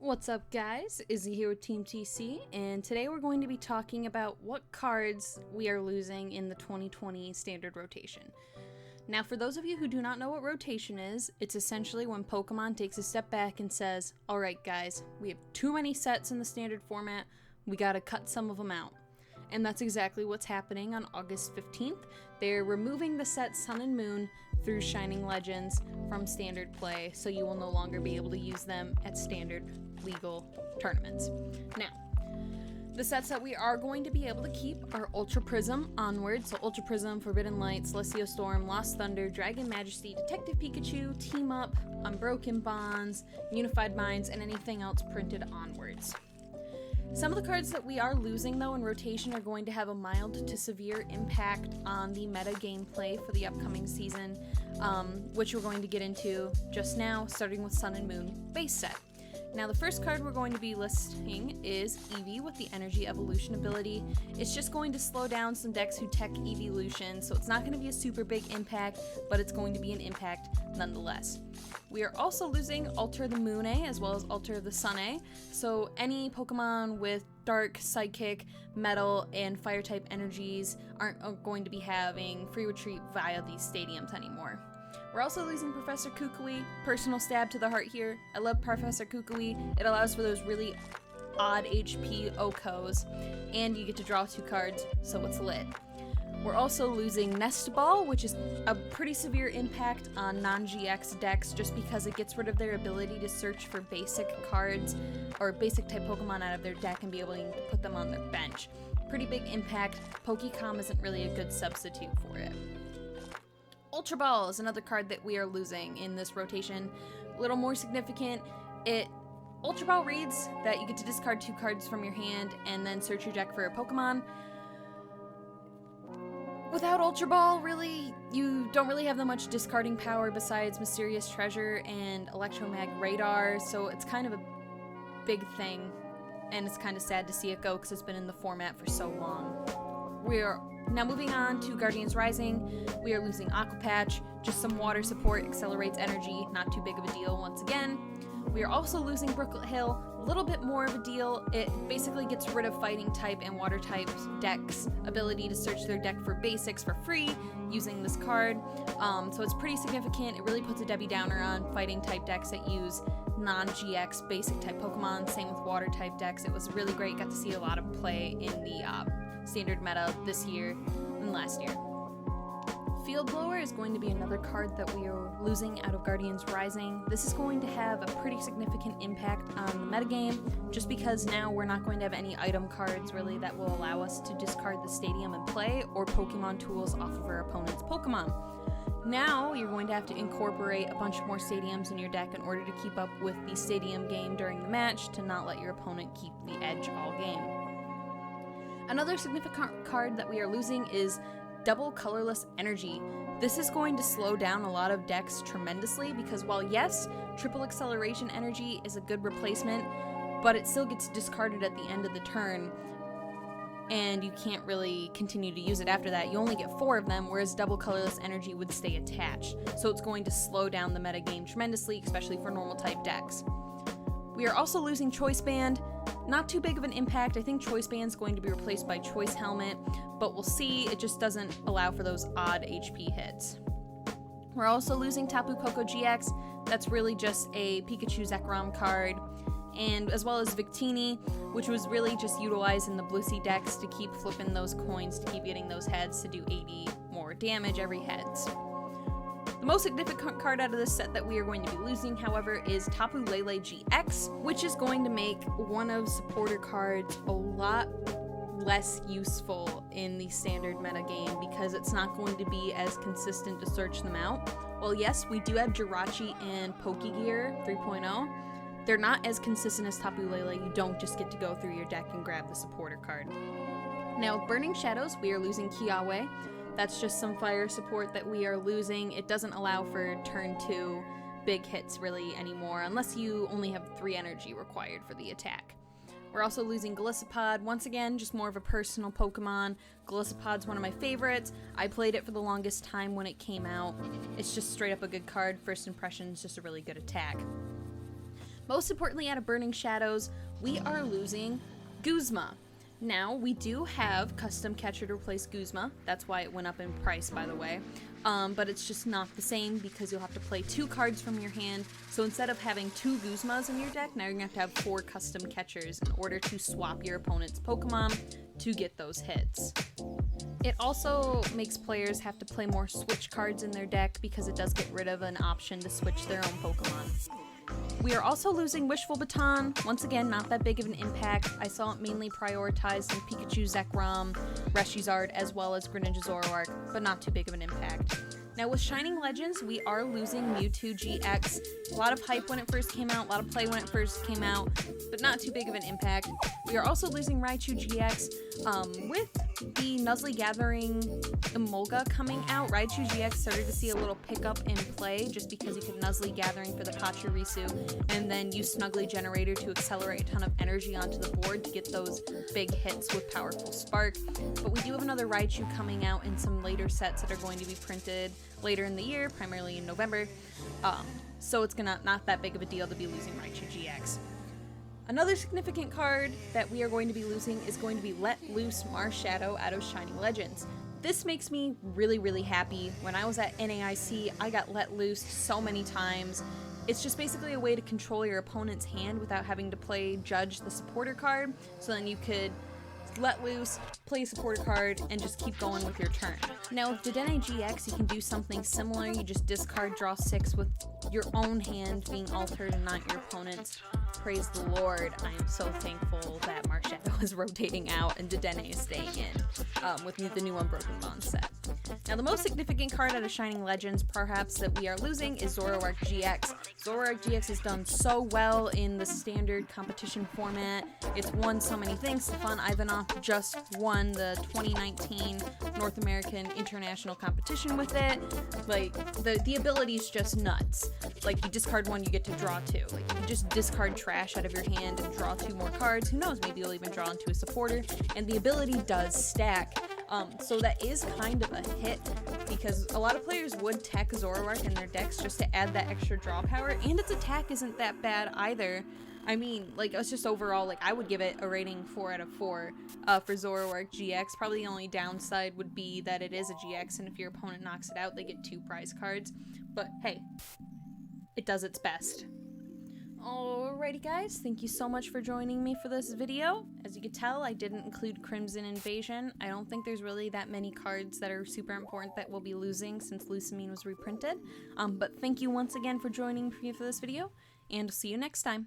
What's up, guys? Izzy here with Team TC, and today we're going to be talking about what cards we are losing in the 2020 standard rotation. Now, for those of you who do not know what rotation is, it's essentially when Pokemon takes a step back and says, alright guys, we have too many sets in the standard format, we gotta cut some of them out. And that's exactly what's happening on August 15th. They're removing the set Sun and Moon through Shining Legends from standard play, so you will no longer be able to use them at standard legal tournaments. Now, the sets that we are going to be able to keep are Ultra Prism onward, so Ultra Prism, Forbidden Light, Celestial Storm, Lost Thunder, Dragon Majesty, Detective Pikachu, Team Up, Unbroken Bonds, Unified Minds, and anything else printed onwards. Some of the cards that we are losing, though, in rotation are going to have a mild to severe impact on the meta gameplay for the upcoming season, which we're going to get into just now, starting with Sun and Moon base set. Now, the first card we're going to be listing is Eevee with the Energy Evolution ability. It's just going to slow down some decks who tech Evolution, so it's not going to be a super big impact, but it's going to be an impact nonetheless. We are also losing Alter the Moon A as well as Alter the Sun A, so any Pokemon with Dark, Psychic, Metal, and Fire-type energies aren't going to be having free retreat via these stadiums anymore. We're also losing Professor Kukui. Personal stab to the heart here. I love Professor Kukui. It allows for those really odd HP Okos, and you get to draw 2 cards, so it's lit. We're also losing Nest Ball, which is a pretty severe impact on non-GX decks just because it gets rid of their ability to search for basic cards or basic type Pokemon out of their deck and be able to put them on their bench. Pretty big impact. Pokecom isn't really a good substitute for it. Ultra Ball is another card that we are losing in this rotation. A little more significant. Ultra Ball reads that you get to discard 2 cards from your hand and then search your deck for a Pokemon. Without Ultra Ball, really, you don't really have that much discarding power besides Mysterious Treasure and Electromag Radar, so it's kind of a big thing, and it's kind of sad to see it go because it's been in the format for so long. We're now moving on to Guardians Rising. We are losing Aqua Patch, just some water support, accelerates energy, not too big of a deal once again. We are also losing Brooklet Hill, a little bit more of a deal. It basically gets rid of fighting type and water type decks' ability to search their deck for basics for free using this card. So it's pretty significant. It really puts a Debbie Downer on fighting type decks that use non-GX basic type Pokemon. Same with water type decks. It was really great. Got to see a lot of play in the standard meta this year and last year. Field Blower is going to be another card that we are losing out of Guardians Rising. This is going to have a pretty significant impact on the metagame, just because now we're not going to have any item cards really that will allow us to discard the stadium and play, or Pokemon tools off of our opponent's Pokemon. Now you're going to have to incorporate a bunch more stadiums in your deck in order to keep up with the stadium game during the match to not let your opponent keep the edge all game. Another significant card that we are losing is Double Colorless Energy. This is going to slow down a lot of decks tremendously because while yes, Triple Acceleration Energy is a good replacement, but it still gets discarded at the end of the turn and you can't really continue to use it after that. You only get 4 of them, whereas Double Colorless Energy would stay attached. So it's going to slow down the metagame tremendously, especially for normal type decks. We are also losing Choice Band. Not too big of an impact. I think Choice Band's going to be replaced by Choice Helmet, but we'll see. It just doesn't allow for those odd HP hits. We're also losing Tapu Koko GX. That's really just a Pikachu Zekrom card, and as well as Victini, which was really just utilized in the Blue Sea decks to keep flipping those coins, to keep getting those heads to do 80 more damage every heads. The most significant card out of this set that we are going to be losing, however, is Tapu Lele GX, which is going to make one of supporter cards a lot less useful in the standard metagame because it's not going to be as consistent to search them out. Well, yes, we do have Jirachi and Pokegear 3.0. They're not as consistent as Tapu Lele. You don't just get to go through your deck and grab the supporter card. Now, with Burning Shadows, we are losing Kiawe. That's just some fire support that we are losing. It doesn't allow for turn 2 big hits really anymore, unless you only have 3 energy required for the attack. We're also losing Golisopod. Once again, just more of a personal Pokemon. Golisopod's one of my favorites. I played it for the longest time when it came out. It's just straight up a good card. First impression is just a really good attack. Most importantly, out of Burning Shadows, we are losing Guzma. Now, we do have custom catcher to replace Guzma. That's why it went up in price, by the way. But it's just not the same because you'll have to play 2 cards from your hand. So instead of having 2 Guzmas in your deck, now you're going to have 4 custom catchers in order to swap your opponent's Pokemon to get those hits. It also makes players have to play more switch cards in their deck because it does get rid of an option to switch their own Pokemon. We are also losing Wishful Baton. Once again, not that big of an impact. I saw it mainly prioritized in Pikachu, Zekrom, Reshizard, as well as Greninja Zoroark, but not too big of an impact. Now with Shining Legends, we are losing Mewtwo GX. A lot of hype when it first came out, a lot of play when it first came out, but not too big of an impact. We are also losing Raichu GX. With the Nuzlocke Gathering Emolga coming out, Raichu GX started to see a little pickup in play just because you could Nuzlocke Gathering for the Pachirisu and then use Snuggly Generator to accelerate a ton of energy onto the board to get those big hits with Powerful Spark. But we do have another Raichu coming out in some later sets that are going to be printed later in the year, primarily in November. So it's not that big of a deal to be losing Raichu GX. Another significant card that we are going to be losing is going to be Let Loose Marshadow out of Shining Legends. This makes me really, really happy. When I was at NAIC, I got let loose so many times. It's just basically a way to control your opponent's hand without having to play Judge the supporter card, so then you could let loose, play a supporter card, and just keep going with your turn. Now with Dedenne GX, you can do something similar. You just discard, draw 6 with your own hand being altered and not your opponent's. Praise the Lord, I am so thankful that Marshadow is rotating out and Dedenne is staying in with the new Unbroken Bond set. Now the most significant card out of Shining Legends perhaps that we are losing is Zoroark GX. Zoroark GX has done so well in the standard competition format. It's won so many things. Stefan Ivanov just won the 2019 North American International Competition with it. Like, the ability is just nuts. Like, you discard 1, you get to draw 2. Like, you can just discard trash out of your hand and draw 2 more cards. Who knows, maybe you'll even draw into a supporter. And the ability does stack. So that is kind of a hit because a lot of players would tech Zoroark in their decks just to add that extra draw power, and its attack isn't that bad either. I mean, like, it's just overall, like, I would give it a rating 4 out of 4 for Zoroark GX. Probably the only downside would be that it is a GX, and if your opponent knocks it out, they get 2 prize cards. But hey, it does its best. Alrighty guys, thank you so much for joining me for this video. As you can tell, I didn't include Crimson Invasion. I don't think there's really that many cards that are super important that we'll be losing since Lusamine was reprinted. But thank you once again for joining me for this video, and I'll see you next time.